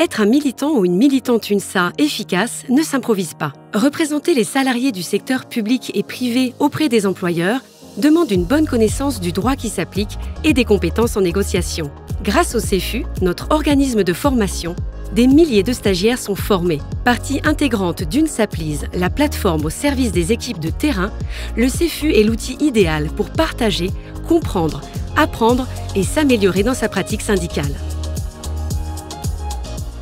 Être un militant ou une militante UNSA efficace ne s'improvise pas. Représenter les salariés du secteur public et privé auprès des employeurs demande une bonne connaissance du droit qui s'applique et des compétences en négociation. Grâce au CEFU, notre organisme de formation, des milliers de stagiaires sont formés. Partie intégrante d'UNSA Please, la plateforme au service des équipes de terrain, le CEFU est l'outil idéal pour partager, comprendre, apprendre et s'améliorer dans sa pratique syndicale.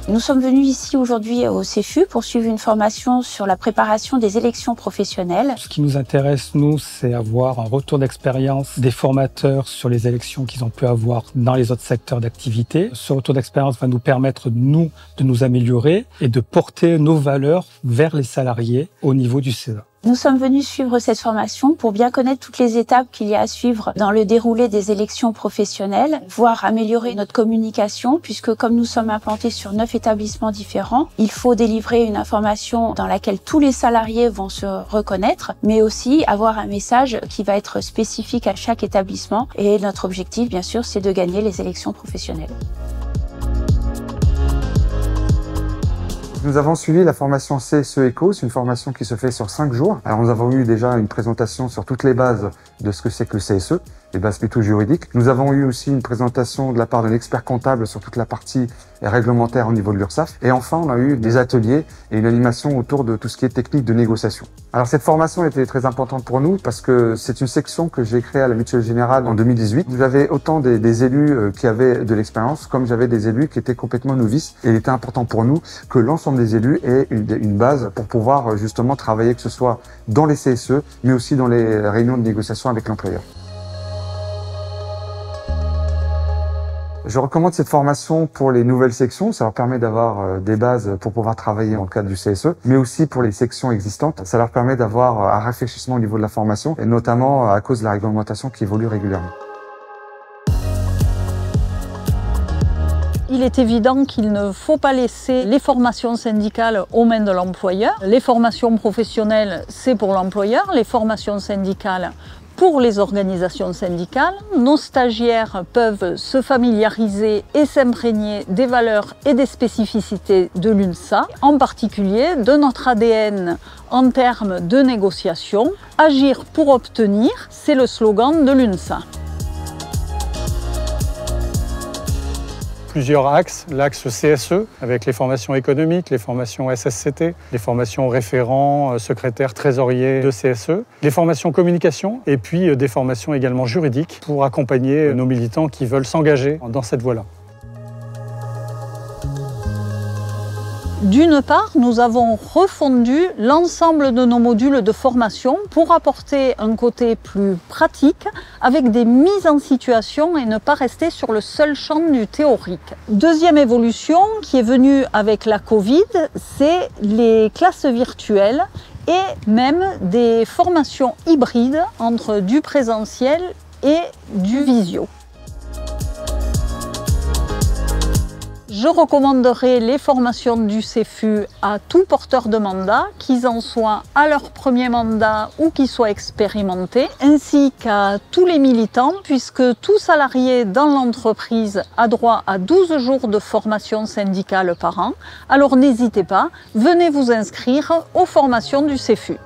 Nous sommes venus ici aujourd'hui au CEFU pour suivre une formation sur la préparation des élections professionnelles. Ce qui nous intéresse, nous, c'est avoir un retour d'expérience des formateurs sur les élections qu'ils ont pu avoir dans les autres secteurs d'activité. Ce retour d'expérience va nous permettre, nous, de nous améliorer et de porter nos valeurs vers les salariés au niveau du CESA. Nous sommes venus suivre cette formation pour bien connaître toutes les étapes qu'il y a à suivre dans le déroulé des élections professionnelles, voire améliorer notre communication, puisque comme nous sommes implantés sur 9 établissements différents, il faut délivrer une information dans laquelle tous les salariés vont se reconnaître, mais aussi avoir un message qui va être spécifique à chaque établissement. Et notre objectif, bien sûr, c'est de gagner les élections professionnelles. Nous avons suivi la formation CSE ECO, c'est une formation qui se fait sur 5 jours. Alors nous avons eu déjà une présentation sur toutes les bases de ce que c'est que le CSE, les bases plutôt juridiques. Nous avons eu aussi une présentation de la part d'un expert comptable sur toute la partie réglementaire au niveau de l'URSSAF. Et enfin, on a eu des ateliers et une animation autour de tout ce qui est technique de négociation. Alors cette formation était très importante pour nous parce que c'est une section que j'ai créée à la Mutuelle Générale en 2018. J'avais autant des élus qui avaient de l'expérience comme j'avais des élus qui étaient complètement novices. Et il était important pour nous que l'ensemble des élus aient une base pour pouvoir justement travailler, que ce soit dans les CSE, mais aussi dans les réunions de négociation avec l'employeur. Je recommande cette formation pour les nouvelles sections, ça leur permet d'avoir des bases pour pouvoir travailler dans le cadre du CSE, mais aussi pour les sections existantes, ça leur permet d'avoir un rafraîchissement au niveau de la formation, et notamment à cause de la réglementation qui évolue régulièrement. Il est évident qu'il ne faut pas laisser les formations syndicales aux mains de l'employeur. Les formations professionnelles, c'est pour l'employeur, les formations syndicales pour les organisations syndicales. Nos stagiaires peuvent se familiariser et s'imprégner des valeurs et des spécificités de l'UNSA, en particulier de notre ADN en termes de négociation. Agir pour obtenir, c'est le slogan de l'UNSA. Plusieurs axes, l'axe CSE avec les formations économiques, les formations SSCT, les formations référents, secrétaires, trésoriers de CSE, les formations communication et puis des formations également juridiques pour accompagner nos militants qui veulent s'engager dans cette voie-là. D'une part, nous avons refondu l'ensemble de nos modules de formation pour apporter un côté plus pratique avec des mises en situation et ne pas rester sur le seul champ du théorique. Deuxième évolution qui est venue avec la Covid, c'est les classes virtuelles et même des formations hybrides entre du présentiel et du visio. Je recommanderais les formations du CEFU à tout porteur de mandat, qu'ils en soient à leur premier mandat ou qu'ils soient expérimentés, ainsi qu'à tous les militants, puisque tout salarié dans l'entreprise a droit à 12 jours de formation syndicale par an. Alors n'hésitez pas, venez vous inscrire aux formations du CEFU.